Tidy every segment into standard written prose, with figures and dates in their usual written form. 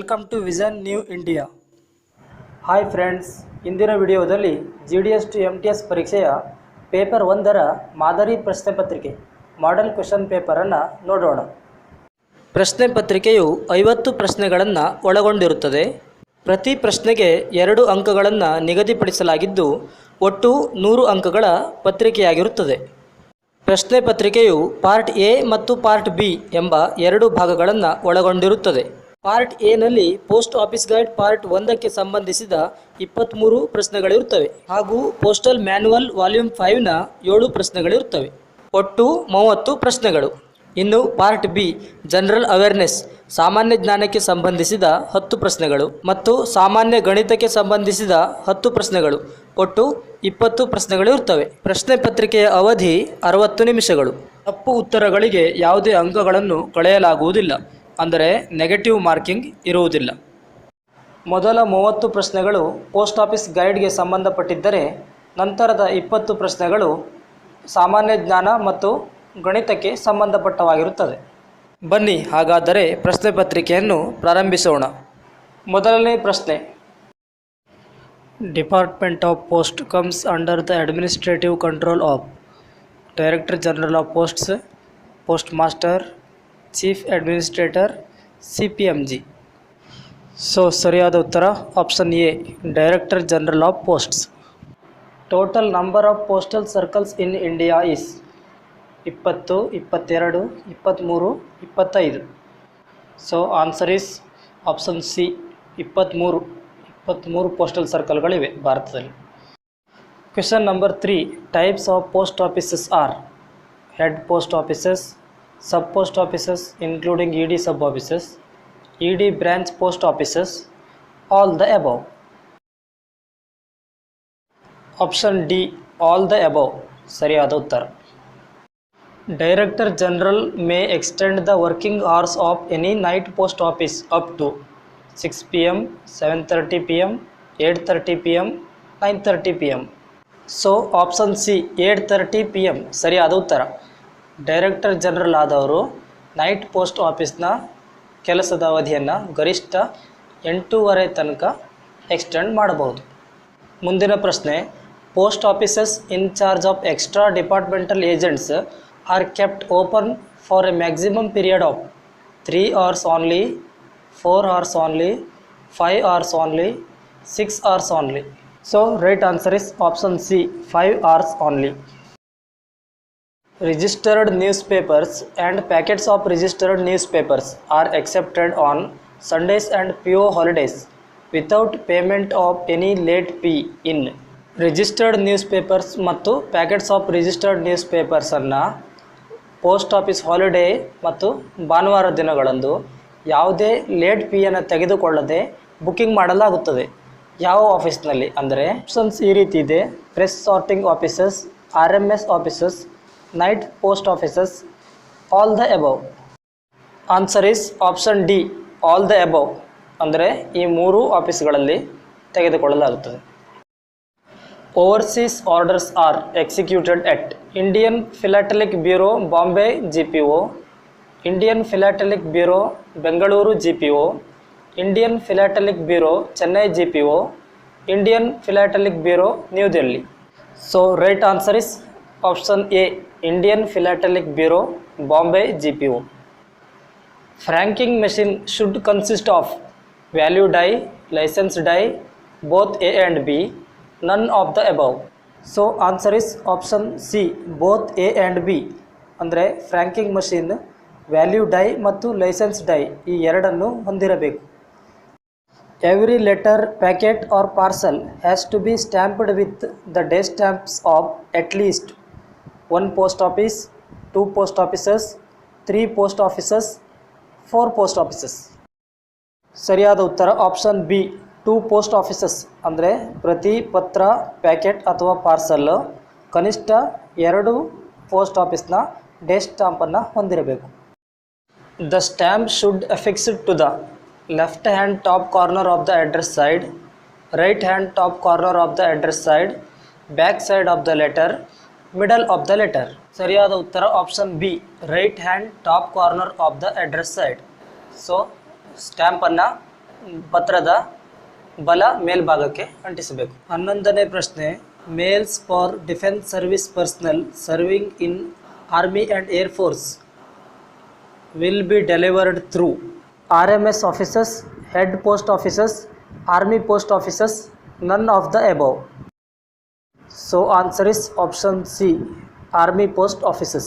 Welcome to Vision New India. Hi friends, ಇಂದಿನ ವಿಡಿಯೋದಲ್ಲಿ GDS to MTS ಪರೀಕ್ಷೆಯ paper 1ರ ಮಾದರಿ ಪ್ರಶ್ನೆ ಪತ್ರಿಕೆ ಮಾಡೆಲ್ ಕ್ವೆಶ್ಚನ್ ಪೇಪರನ್ನು ನೋಡೋಣ. ಪ್ರಶ್ನೆ ಪತ್ರಿಕೆಯು 50 ಪ್ರಶ್ನೆಗಳನ್ನು ಒಳಗೊಂಡಿರುತ್ತದೆ. ಪ್ರತಿ ಪ್ರಶ್ನೆಗೆ 2 ಅಂಕಗಳನ್ನು ನಿಗದಿಪಡಿಸಲಾಗಿದ್ದು ಒಟ್ಟು 100 ಅಂಕಗಳ ಪತ್ರಿಕೆಯಾಗಿರುತ್ತದೆ. ಪ್ರಶ್ನೆ ಪತ್ರಿಕೆಯು ಪಾರ್ಟ್ ಎ ಮತ್ತು ಪಾರ್ಟ್ ಬಿ ಎಂಬ 2 ಭಾಗಗಳನ್ನು ಒಳಗೊಂಡಿರುತ್ತದೆ. ಪಾರ್ಟ್ ಎನಲ್ಲಿ ಪೋಸ್ಟ್ ಆಫೀಸ್ ಗೈಡ್ ಪಾರ್ಟ್ 1ಕ್ಕೆ ಸಂಬಂಧಿಸಿದ 23 ಪ್ರಶ್ನೆಗಳಿರುತ್ತವೆ ಹಾಗೂ ಪೋಸ್ಟಲ್ ಮ್ಯಾನ್ಯುವಲ್ ವಾಲ್ಯೂಮ್ 5ನ 7 ಪ್ರಶ್ನೆಗಳಿರುತ್ತವೆ. ಒಟ್ಟು 30 ಪ್ರಶ್ನೆಗಳು. ಇನ್ನು ಪಾರ್ಟ್ ಬಿ ಜನರಲ್ ಅವೇರ್ನೆಸ್ ಸಾಮಾನ್ಯ ಜ್ಞಾನಕ್ಕೆ ಸಂಬಂಧಿಸಿದ 10 ಪ್ರಶ್ನೆಗಳು ಮತ್ತು ಸಾಮಾನ್ಯ ಗಣಿತಕ್ಕೆ ಸಂಬಂಧಿಸಿದ 10 ಪ್ರಶ್ನೆಗಳು. ಒಟ್ಟು 20 ಪ್ರಶ್ನೆಗಳಿರುತ್ತವೆ. ಪ್ರಶ್ನೆ ಪತ್ರಿಕೆಯ ಅವಧಿ 60 ನಿಮಿಷಗಳು. ತಪ್ಪು ಉತ್ತರಗಳಿಗೆ ಯಾವುದೇ ಅಂಕಗಳನ್ನು ಕಳೆಯಲಾಗುವುದಿಲ್ಲ, ಅಂದರೆ ನೆಗೆಟಿವ್ ಮಾರ್ಕಿಂಗ್ ಇರುವುದಿಲ್ಲ. ಮೊದಲ 30 ಪ್ರಶ್ನೆಗಳು ಪೋಸ್ಟ್ ಆಫೀಸ್ ಗೈಡ್ಗೆ ಸಂಬಂಧಪಟ್ಟಿದ್ದರೆ ನಂತರದ 20 ಪ್ರಶ್ನೆಗಳು ಸಾಮಾನ್ಯ ಜ್ಞಾನ ಮತ್ತು ಗಣಿತಕ್ಕೆ ಸಂಬಂಧಪಟ್ಟವಾಗಿರುತ್ತದೆ. ಬನ್ನಿ ಹಾಗಾದರೆ ಪ್ರಶ್ನೆ ಪತ್ರಿಕೆಯನ್ನು ಪ್ರಾರಂಭಿಸೋಣ. ಮೊದಲನೇ ಪ್ರಶ್ನೆ. Department of post comes under the administrative control of director general of posts, post master, chief administrator, CPMG. ಸರಿಯಾದ ಉತ್ತರ option A, director general of posts. Total number of postal circles in India is 20, 22, 23, 25. Answer is option C, 23 postal ಸರ್ಕಲ್ಗಳಿವೆ ಭಾರತದಲ್ಲಿ. Question number 3. Types of post offices are head post offices, sub post offices including ED sub offices, ED branch post offices, all the above. Option D, all the above ಸರಿಯಾದ ಉತ್ತರ. Director General may extend the working hours of any night post office up to 6 p.m., 7:30 p.m., 8:30 p.m., 9:30 p.m. Option C, 8:30 p.m. ಸರಿಯಾದ ಉತ್ತರ. Director general ಆದವರು night post ಆಫೀಸ್ನ ಕೆಲಸದ ಅವಧಿಯನ್ನು ಗರಿಷ್ಠ 8:30 ತನಕ ಎಕ್ಸ್ಟೆಂಡ್ ಮಾಡಬಹುದು. ಮುಂದಿನ ಪ್ರಶ್ನೆ. Post offices in charge of extra departmental agents are kept open for a maximum period of 3 hours only, 4 hours only, 5 hours only, 6 hours only. Right answer is option C, 5 hours only. Registered newspapers and packets of registered newspapers are accepted on Sundays and PO holidays without payment of any late fee in. Registered newspapers ಮತ್ತು packets of registered ನ್ಯೂಸ್ಪೇಪರ್ಸನ್ನು post office holiday ಮತ್ತು ಭಾನುವಾರ ದಿನಗಳಂದು ಯಾವುದೇ late ಫೀಯನ್ನು ತೆಗೆದುಕೊಳ್ಳದೆ booking ಮಾಡಲಾಗುತ್ತದೆ. ಯಾವ ಆಫೀಸ್ನಲ್ಲಿ ಅಂದರೆ ಆಪ್ಷನ್ಸ್ ಈ ರೀತಿ ಇದೆ: press sorting offices, RMS offices, night post offices, all the above. Answer is option D, all the above, ಅಂದರೆ ಈ 3 ಆಫೀಸ್ಗಳಲ್ಲಿ ತೆಗೆದುಕೊಳ್ಳಲಾಗುತ್ತದೆ. Overseas orders are executed at Indian Philatelic Bureau, Bombay GPO, Indian Philatelic Bureau, Bengaluru GPO, Indian Philatelic Bureau, Chennai GPO, Indian Philatelic Bureau, New Delhi. Right answer is option A, Indian Philatelic Bureau, Bombay GPO. Franking machine should consist of value die, license die, both A and B, none of the above. Answer is option C, both A and B. ಅಂದರೆ franking machine value die ಮತ್ತು licence die ಈ ಎರಡನ್ನು ಹೊಂದಿರಬೇಕು. Every letter, packet or parcel has to be stamped with the day stamps of at least 1 post office, 2 post offices, 3 post offices, 4 post offices. ಸರಿಯಾದ ಉತ್ತರ option B, 2 post offices. ಅಂದರೆ ಪ್ರತಿ ಪತ್ರ, packet ಅಥವಾ parcel ಕನಿಷ್ಠ 2 ಪೋಸ್ಟ್ ಆಫೀಸ್ನ ಡೇ ಸ್ಟ್ಯಾಂಪನ್ನು ಹೊಂದಿರಬೇಕು. The stamp should affixed to the left hand top corner of the address side, right hand top corner of the address side, back side of the letter, middle of the letter. ಸರಿಯಾದ ಉತ್ತರ option B, right hand top corner of the address side. ಸ್ಟ್ಯಾಂಪನ್ನು ಪತ್ರದ ಬಲ ಮೇಲ್ಭಾಗಕ್ಕೆ ಅಂಟಿಸಬೇಕು. 11ನೇ ಪ್ರಶ್ನೆ, mails for defence service personnel serving in army and air force will be delivered through RMS officers, head post officers, army post officers, none of the above. So answer is option C, army post officers.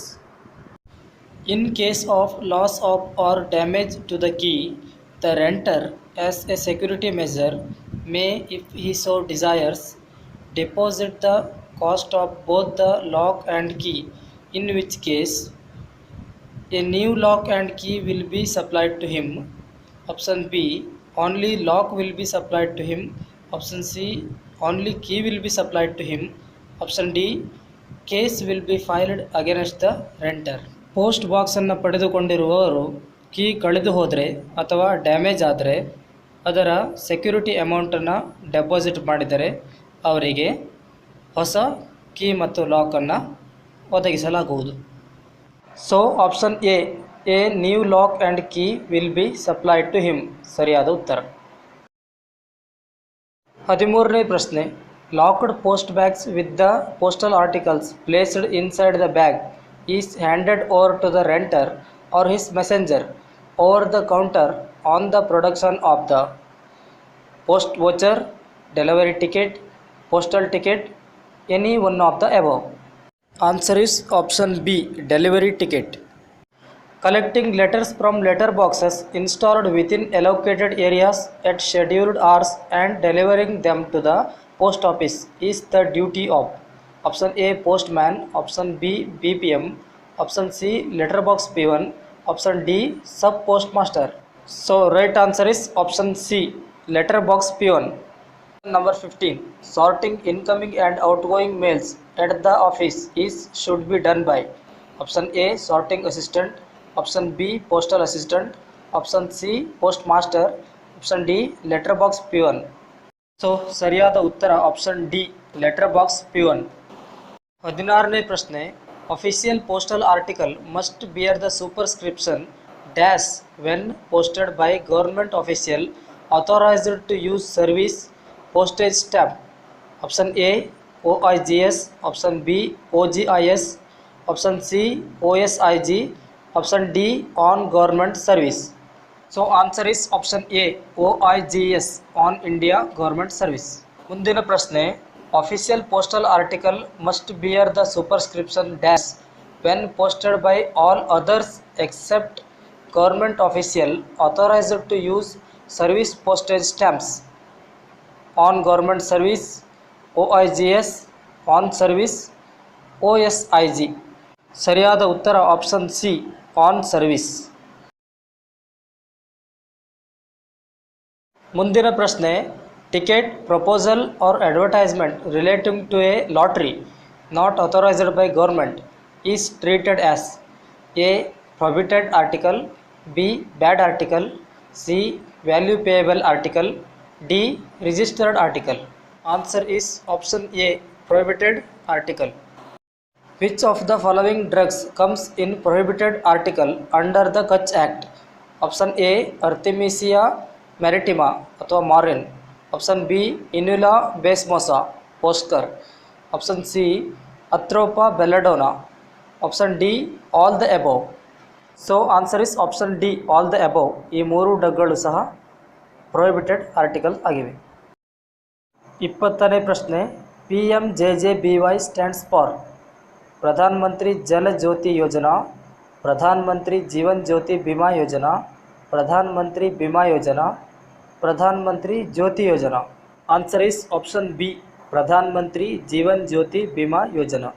In case of loss of or damage to the key, the renter as a security measure may, if he so desires, deposit the cost of both the lock and key, in which case a new lock and key will be supplied to him. Option B, only lock will be supplied to him. Option C, only key will be supplied to him. Option D, case will be filed against the renter. Post ಬಾಕ್ಸನ್ನು ಪಡೆದುಕೊಂಡಿರುವವರು key ಕಳೆದು ಹೋದರೆ ಅಥವಾ damage ಆದರೆ ಅದರ security ಅಮೌಂಟನ್ನು deposit ಮಾಡಿದರೆ ಅವರಿಗೆ ಹೊಸ ಕೀ ಮತ್ತು ಲಾಕನ್ನು ಒದಗಿಸಲಾಗುವುದು. So option A new lock and key will be supplied to him ಸರಿಯಾದ ಉತ್ತರ. 13ನೇ ಪ್ರಶ್ನೆ, locked post bags with the postal articles placed inside the bag is handed over to the renter or his messenger over the counter on the production of the post voucher, delivery ticket, postal ticket, any one of the above. Answer is option B, delivery ticket. Collecting letters from letter boxes installed within allocated areas at scheduled hours and delivering them to the post office is the duty of option A, postman, option B, BPM, option C, letterbox peon, option D, sub postmaster. So right answer is option C, letterbox peon. Number 15, sorting incoming and outgoing mails at the office should be done by option A, sorting assistant, option B, postal assistant, option C, postmaster, option D, letterbox peon. So ಸರಿಯಾದ ಉತ್ತರ option D, letterbox peon. 16ನೇ ಪ್ರಶ್ನೆ, official postal article must bear the superscription dash when posted by government official authorized to use service postage stamp. Option A, OIGS, option B, OGIS, option C, OSIG, option D, on government service. So answer is option A, OIGS, on India government service. ಮುಂದಿನ ಪ್ರಶ್ನೆ, official postal article must bear the superscription dash when posted by all others except government official authorized to use service postage stamps. On government service, OIGS, on service, OSIG. ಸರಿಯಾದ ಉತ್ತರ option C, on service. ಮುಂದಿನ ಪ್ರಶ್ನೆ, ticket, proposal or advertisement relating to a lottery not authorized by government is treated as A, prohibited article, B, bad article, C, value payable article, D, registered article. Answer is option A, prohibited article. Which of the following drugs comes in prohibited article under the Kutch Act? Option A, Artemisia maritima ಅಥವಾ marin. Option B, Inula basemosa Poscar. Option C, Atropa belladonna. Option D, all the above. So answer is option D, all the above. ಈ ಮೂರು ಡ್ರಗ್ಗಳು ಸಹ prohibited article ಆಗಿವೆ. 20ನೇ ಪ್ರಶ್ನೆ, PMJJBY stands for Pradhan Mantri ಜಲ ಜ್ಯೋತಿ ಯೋಜನಾ, ಪ್ರಧಾನ ಮಂತ್ರಿ ಜೀವನ್ ಜ್ಯೋತಿ ಬಿಮಾ ಯೋಜನಾ, ಪ್ರಧಾನ ಮಂತ್ರಿ ಬಿಮಾ ಯೋಜನಾ, ಪ್ರಧಾನ ಮಂತ್ರಿ ಜ್ಯೋತಿ ಯೋಜನಾ. Answer is option B, Pradhan Mantri Jeevan Jyoti Bima Yojana.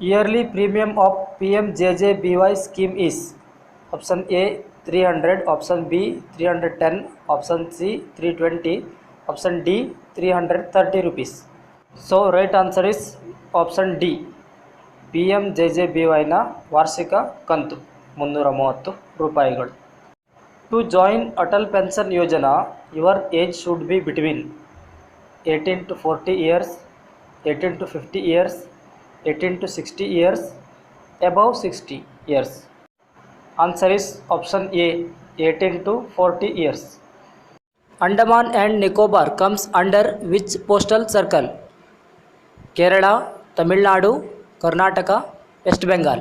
Yearly premium of PMJJBY scheme is option A 300, option B 310, option C 320, option D 330 rupees. So right answer is option D, PMJJBY ನ ವಾರ್ಷಿಕ ಕಂತು 330 ರೂಪಾಯಿಗಳು. To join Atal Pension Yojana, your age should be between 18 to 40 years, 18 to 50 years, 18 to 60 years, above 60 years. Answer is option A, 18 to 40 years. Andaman and Nicobar comes under which postal circle? Kerala, Tamil Nadu, Karnataka, West Bengal.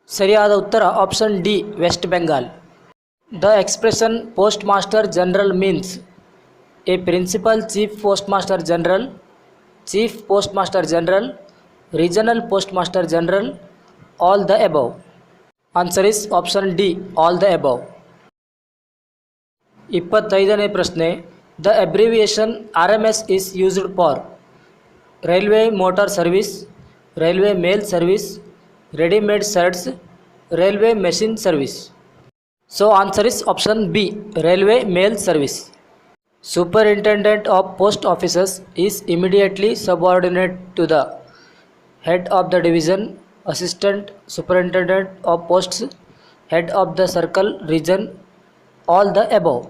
ಸರಿಯಾದ ಉತ್ತರ option D West Bengal. The expression post master general means a principal chief post master general, chief post master general, regional post master general, all the above. Answer is option D all the above. 25ನೇ ಪ್ರಶ್ನೆ. The abbreviation RMS is used for railway motor service, railway mail service, ready-made shirts, railway machine service. So answer is option B, railway mail service. Superintendent of post offices is immediately subordinate to the head of the division, assistant superintendent of posts, head of the circle, region, all the above.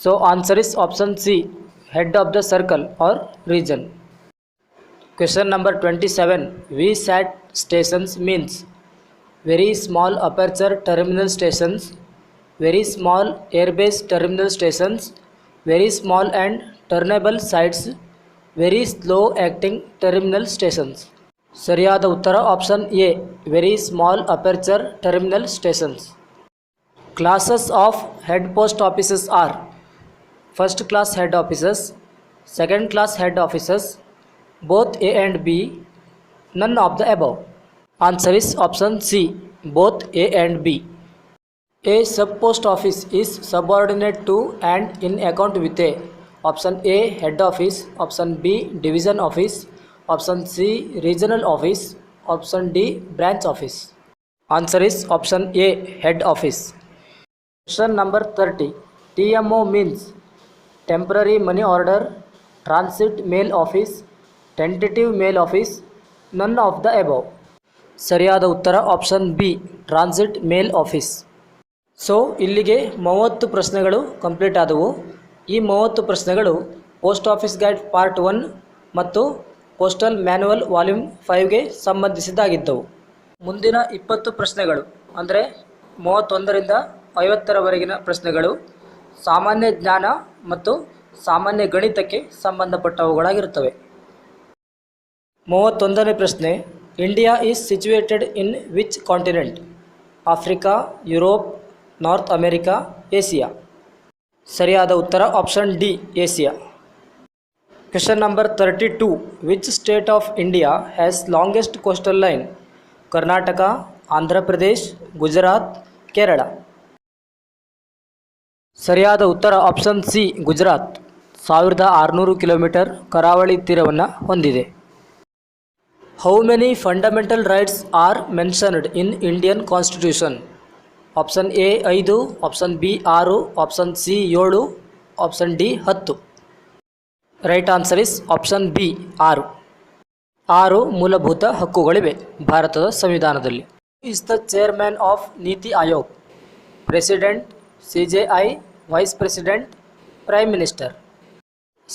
So answer is option C, head of the circle or region. Question number 27. VSAT stations means very small aperture terminal stations, very small airbase terminal stations, very small and turnable sites, very slow acting terminal stations. ಸರಿಯಾದ ಉತ್ತರ option A very small aperture terminal stations. Classes of head post offices are first class head offices, second class head offices, both A and B, none of the above. Answer is option C, both A and B. A sub post office is subordinate to and in account with a option A head office, option B division office, option C regional office, option D branch office. Answer is option A head office. Question number 30. TMO means temporary money order, transit mail office, tentative mail office, none of the above. ಸರಿಯಾದ ಉತ್ತರ option B transit mail office. So ಇಲ್ಲಿಗೆ 30 ಪ್ರಶ್ನೆಗಳು complete ಆದವು. ಈ 30 ಪ್ರಶ್ನೆಗಳು post office guide part 1 ಮತ್ತು postal manual volume 5ಗೆ ಸಂಬಂಧಿಸಿದ್ದಾಗಿದ್ದವು. ಮುಂದಿನ 20 ಪ್ರಶ್ನೆಗಳು ಅಂದರೆ 31ರಿಂದ 50ರವರೆಗಿನ ಪ್ರಶ್ನೆಗಳು ಸಾಮಾನ್ಯ ಜ್ಞಾನ ಮತ್ತು ಸಾಮಾನ್ಯ ಗಣಿತಕ್ಕೆ ಸಂಬಂಧಪಟ್ಟವುಗಳಾಗಿರುತ್ತವೆ. 31ನೇ ಪ್ರಶ್ನೆ. India is situated in which continent? Africa, Europe, north America, Asia. ಸರಿಯಾದ ಉತ್ತರ option D Asia. Question number 32. Which state of India has longest coastal line? Karnataka, Andhra Pradesh, Gujarat, Kerala. ಸರಿಯಾದ ಉತ್ತರ ಆಪ್ಷನ್ ಸಿ ಗುಜರಾತ್. 1600 ಕಿಲೋಮೀಟರ್ ಕರಾವಳಿ ತೀರವನ್ನು ಹೊಂದಿದೆ. How many fundamental rights are mentioned in Indian Constitution? Option A 5, option B 6, option C 7, option D 10. Right answer is option B 6. 6 ಮೂಲಭೂತ ಹಕ್ಕುಗಳಿವೆ ಭಾರತದ ಸಂವಿಧಾನದಲ್ಲಿ. Who is the chairman of ನೀತಿ Aayog? President, CJI, Vice President, Prime Minister.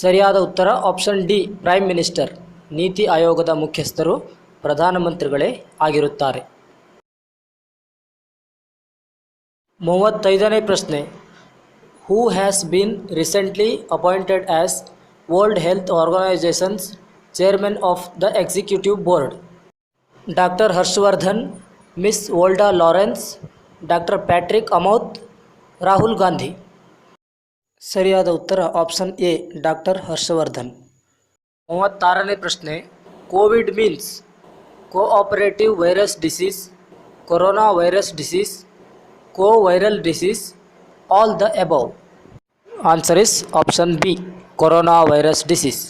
ಸರಿಯಾದ ಉತ್ತರ option D prime minister. ನೀತಿ ಆಯೋಗದ ಮುಖ್ಯಸ್ಥರು ಪ್ರಧಾನಮಂತ್ರಿಗಳೇ ಆಗಿರುತ್ತಾರೆ. 35ನೇ ಪ್ರಶ್ನೆ. Who has been recently appointed as world health organisations chairman of the executive board? Doctor Harshvardhan, miss Wolda Lawrence, doctor Patrick Amoth, Rahul Gandhi. ಸರಿಯಾದ ಉತ್ತರ ಆಪ್ಷನ್ ಎ ಡಾಕ್ಟರ್ ಹರ್ಷವರ್ಧನ್. 36ನೇ ಪ್ರಶ್ನೆ. COVID means cooperative virus disease, corona virus disease, coviral disease, all the above. Answer is option B corona virus disease.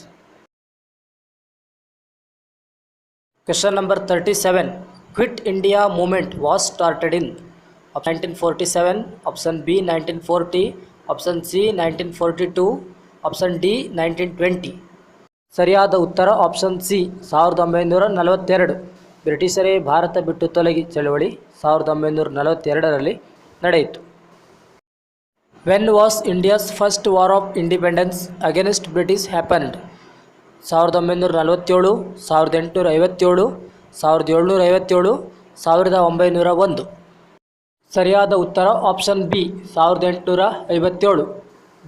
Question number 37. Quit India movement was started in 1947, option B 1940, option C 1942, option D 1920. ಸರಿಯಾದ ಉತ್ತರ option C 1942. ಬ್ರಿಟಿಷರೇ Bharat ಬಿಟ್ಟು ತೊಲಗಿ ಚಳವಳಿ 1942ರಲ್ಲಿ ನಡೆಯಿತು. When was India's first war of independence against British happened? 1947, 1857, 1757, 1901. ಸರಿಯಾದ ಉತ್ತರ option B 1857.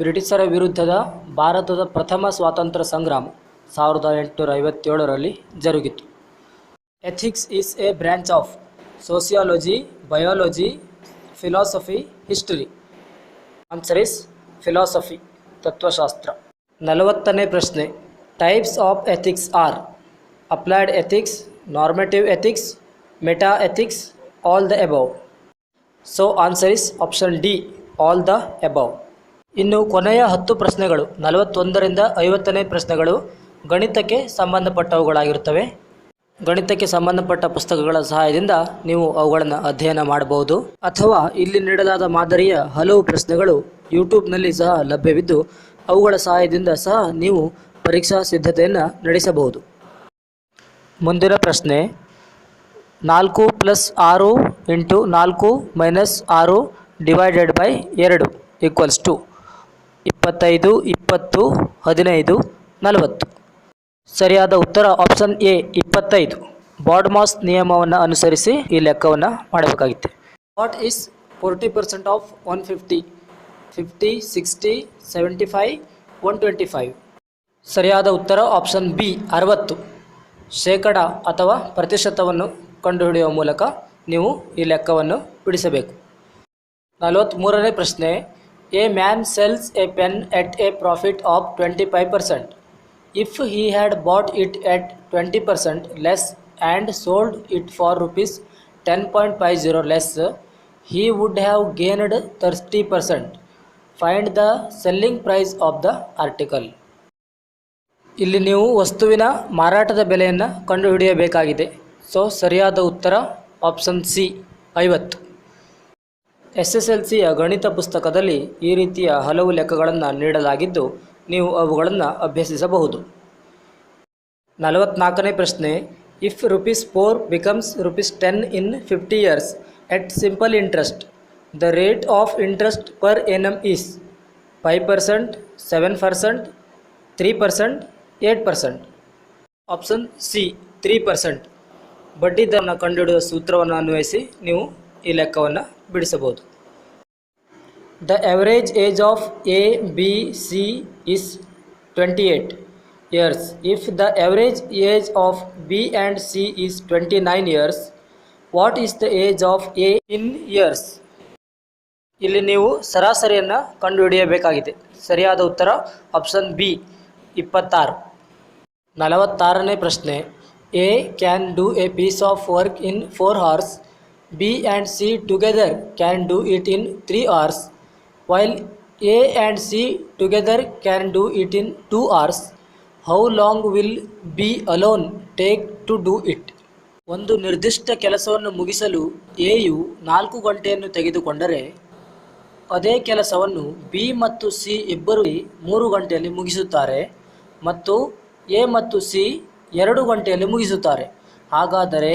ಬ್ರಿಟಿಷರ ವಿರುದ್ಧದ ಭಾರತದ ಪ್ರಥಮ ಸ್ವಾತಂತ್ರ್ಯ ಸಂಗ್ರಾಮ 1857ರಲ್ಲಿ ಜರುಗಿತು. Ethics is a branch of sociology, biology, philosophy, history. Answer is philosophy, ತತ್ವಶಾಸ್ತ್ರ. 40ನೇ ಪ್ರಶ್ನೆ. Types of ethics are applied ethics, normative ethics, meta ethics, all the above. So answer is option D, all the above. ಇನ್ನು ಕೊನೆಯ 10 ಪ್ರಶ್ನೆಗಳು 41ರಿಂದ 50ನೇ ಪ್ರಶ್ನೆಗಳು ಗಣಿತಕ್ಕೆ ಸಂಬಂಧಪಟ್ಟವುಗಳಾಗಿರುತ್ತವೆ. ಗಣಿತಕ್ಕೆ ಸಂಬಂಧಪಟ್ಟ ಪುಸ್ತಕಗಳ ಸಹಾಯದಿಂದ ನೀವು ಅವುಗಳನ್ನು ಅಧ್ಯಯನ ಮಾಡಬಹುದು, ಅಥವಾ ಇಲ್ಲಿ ನೀಡಲಾದ ಮಾದರಿಯ ಹಲವು ಪ್ರಶ್ನೆಗಳು ಯೂಟ್ಯೂಬ್ನಲ್ಲಿ ಸಹ ಲಭ್ಯವಿದ್ದು ಅವುಗಳ ಸಹಾಯದಿಂದ ಸಹ ನೀವು ಪರೀಕ್ಷಾ ಸಿದ್ಧತೆಯನ್ನು ನಡೆಸಬಹುದು. ಮುಂದಿನ ಪ್ರಶ್ನೆ. 4 + 6 × 4 - 6 ಡಿವೈಡೆಡ್ ಬೈ 2 ಈಕ್ವಲ್ಸ್ ಟು 25, 20, 15, 40. ಸರಿಯಾದ ಉತ್ತರ ಆಪ್ಷನ್ ಎ 25. ಬಾಡ್ಮಾಸ್ ನಿಯಮವನ್ನು ಅನುಸರಿಸಿ ಈ ಲೆಕ್ಕವನ್ನು ಮಾಡಬೇಕಾಗಿತ್ತು. What is 40% of 150? 50, 60, 75, 125. ಸರಿಯಾದ ಉತ್ತರ ಆಪ್ಷನ್ ಬಿ 60. ಶೇಕಡ ಅಥವಾ ಪ್ರತಿಶತವನ್ನು ಕಂಡುಹಿಡಿಯುವ ಮೂಲಕ ನೀವು ಈ ಲೆಕ್ಕವನ್ನು ಬಿಡಿಸಬೇಕು. 43ನೇ ಪ್ರಶ್ನೆ. A man cells A pen at a profit of 25%. If he had bought it at 20% less and sold it for rupees 10.50 less, he would have gained 30%. Find the selling price of the article. ಇಲ್ಲಿ ನೀವು ವಸ್ತುವಿನ ಮಾರಾಟದ ಬೆಲೆಯನ್ನು ಕಂಡುಹಿಡಿಯಬೇಕಾಗಿದೆ. So ಸರಿಯಾದ ಉತ್ತರ option C 50. SSLCಯ ಗಣಿತ ಪುಸ್ತಕದಲ್ಲಿ ಈ ರೀತಿಯ ಹಲವು ಲೆಕ್ಕಗಳನ್ನು ನೀಡಲಾಗಿದ್ದು ನೀವು ಅವುಗಳನ್ನು ಅಭ್ಯಸಿಸಬಹುದು. 44ನೇ ಪ್ರಶ್ನೆ. If ₹4 becomes ₹10 in 50 years at simple interest, the rate of interest per annum is 5%, 7%, 3%, 8%. Option C 3%. ಬಡ್ಡಿ ದರವನ್ನು ಕಂಡುಹಿಡಿಯುವ ಸೂತ್ರವನ್ನು ಅನ್ವಯಿಸಿ ನೀವು ಈ ಲೆಕ್ಕವನ್ನು ಬಿಡಿಸಬಹುದು. The average age of A, B, C is 28 years. If the average age of B and C is 29 years, what is the age of A in years? ಇಲ್ಲಿ ನೀವು ಸರಾಸರಿಯನ್ನು ಕಂಡುಹಿಡಿಯಬೇಕಾಗಿದೆ. ಸರಿಯಾದ ಉತ್ತರ ಆಪ್ಷನ್ ಬಿ 26. 46ನೇ ಪ್ರಶ್ನೆ. A can do a piece of work in 4 hours. B and C together can do it in 3 hours. While A and C together can do it in 2 hours, how long will B alone take to do it? ಒಂದು ನಿರ್ದಿಷ್ಟ ಕೆಲಸವನ್ನು ಮುಗಿಸಲು AU 4 ಗಂಟೆಯನ್ನು ತೆಗೆದುಕೊಂಡರೆ ಅದೇ ಕೆಲಸವನ್ನು B ಮತ್ತು C ಇಬ್ಬರು 3 ಗಂಟೆಯಲ್ಲಿ ಮುಗಿಸುತ್ತಾರೆ ಮತ್ತು ಎ ಮತ್ತು ಸಿ 2 ಗಂಟೆಯಲ್ಲಿ ಮುಗಿಸುತ್ತಾರೆ. ಹಾಗಾದರೆ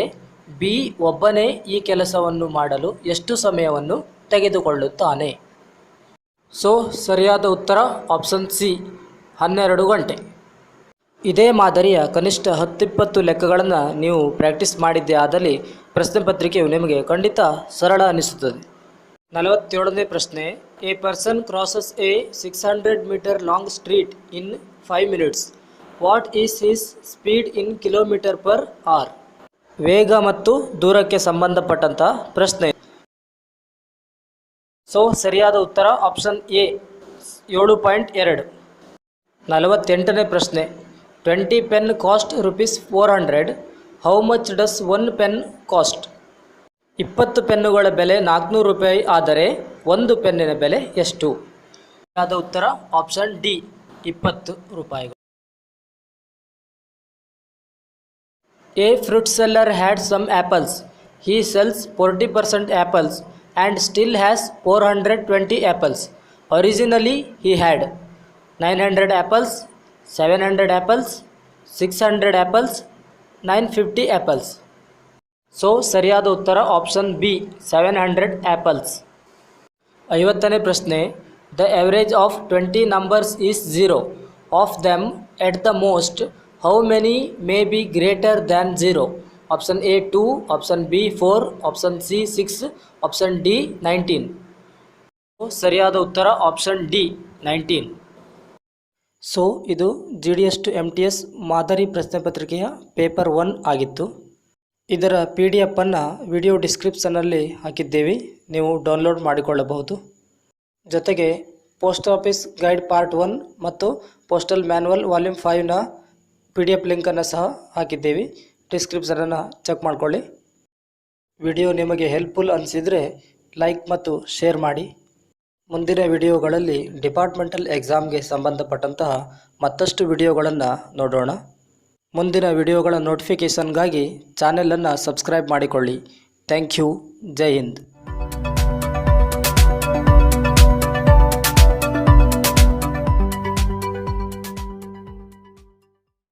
ಬಿ ಒಬ್ಬನೇ ಈ ಕೆಲಸವನ್ನು ಮಾಡಲು ಎಷ್ಟು ಸಮಯವನ್ನು ತೆಗೆದುಕೊಳ್ಳುತ್ತಾನೆ? ಸೊ ಸರಿಯಾದ ಉತ್ತರ ಆಪ್ಷನ್ ಸಿ 12 ಗಂಟೆ. ಇದೇ ಮಾದರಿಯ ಕನಿಷ್ಠ 10-20 ಲೆಕ್ಕಗಳನ್ನು ನೀವು ಪ್ರಾಕ್ಟೀಸ್ ಮಾಡಿದ್ದೇ ಆದಲ್ಲಿ ಪ್ರಶ್ನೆ ಪತ್ರಿಕೆಯು ನಿಮಗೆ ಖಂಡಿತ ಸರಳ ಅನಿಸುತ್ತದೆ. 47ನೇ ಪ್ರಶ್ನೆ. A person crosses a 600 metre long street in 5 minutes. What is his speed in km/h? ವೇಗ ಮತ್ತು ದೂರಕ್ಕೆ ಸಂಬಂಧಪಟ್ಟಂಥ ಪ್ರಶ್ನೆ. ಸೊ ಸರಿಯಾದ ಉತ್ತರ ಆಪ್ಷನ್ ಎ 7.2. 48ನೇ ಪ್ರಶ್ನೆ. 20 pen cost ₹400. How much does 1 pen cost? 20 ಪೆನ್ನುಗಳ ಬೆಲೆ ₹400 ಆದರೆ 1 ಪೆನ್ನಿನ ಬೆಲೆ ಎಷ್ಟು? ಸರಿಯಾದ ಉತ್ತರ ಆಪ್ಷನ್ ಡಿ 20 ರೂಪಾಯಿಗಳು. A fruit seller had some apples. He sells 40% apples and still has 420 apples. Originally he had 900 apples, 700 apples, 600 apples, 950 apples. So ಸರಿಯಾದ ಉತ್ತರ ಆಪ್ಷನ್ ಬಿ 700 apples. 50ನೇ ಪ್ರಶ್ನೆ. The average of 20 numbers is 0. Of them at the most, how many may be greater than 0? Option A 2, option B 4, option C 6, option D 19. ಸರಿಯಾದ ಉತ್ತರ option D 19. So ಇದು GDS to MTS ಮಾದರಿ ಪ್ರಶ್ನೆ ಪತ್ರಿಕೆಯ paper 1 ಆಗಿತ್ತು. ಇದರ PDF ಅನ್ನು video ಡಿಸ್ಕ್ರಿಪ್ಷನ್ನಲ್ಲಿ ಹಾಕಿದ್ದೇವೆ, ನೀವು ಡೌನ್ಲೋಡ್ ಮಾಡಿಕೊಳ್ಳಬಹುದು. ಜೊತೆಗೆ ಪೋಸ್ಟ್ ಆಫೀಸ್ ಗೈಡ್ ಪಾರ್ಟ್ 1 ಮತ್ತು ಪೋಸ್ಟಲ್ ಮ್ಯಾನ್ಯುವಲ್ ವಾಲ್ಯೂಮ್ 5ನ PDF ಲಿಂಕನ್ನು ಸಹ ಹಾಕಿದ್ದೇವೆ, ಡಿಸ್ಕ್ರಿಪ್ಷನನ್ನು ಚೆಕ್ ಮಾಡಿಕೊಳ್ಳಿ. ವಿಡಿಯೋ ನಿಮಗೆ ಹೆಲ್ಪ್ಫುಲ್ ಅನಿಸಿದರೆ ಲೈಕ್ ಮತ್ತು ಶೇರ್ ಮಾಡಿ. ಮುಂದಿನ ವಿಡಿಯೋಗಳಲ್ಲಿ ಡಿಪಾರ್ಟ್ಮೆಂಟಲ್ ಎಕ್ಸಾಮ್ಗೆ ಸಂಬಂಧಪಟ್ಟಂತಹ ಮತ್ತಷ್ಟು ವಿಡಿಯೋಗಳನ್ನು ನೋಡೋಣ. ಮುಂದಿನ ವಿಡಿಯೋಗಳ ನೋಟಿಫಿಕೇಷನ್ಗಾಗಿ ಚಾನೆಲನ್ನು ಸಬ್ಸ್ಕ್ರೈಬ್ ಮಾಡಿಕೊಳ್ಳಿ. Thank you. ಜೈ ಹಿಂದ್.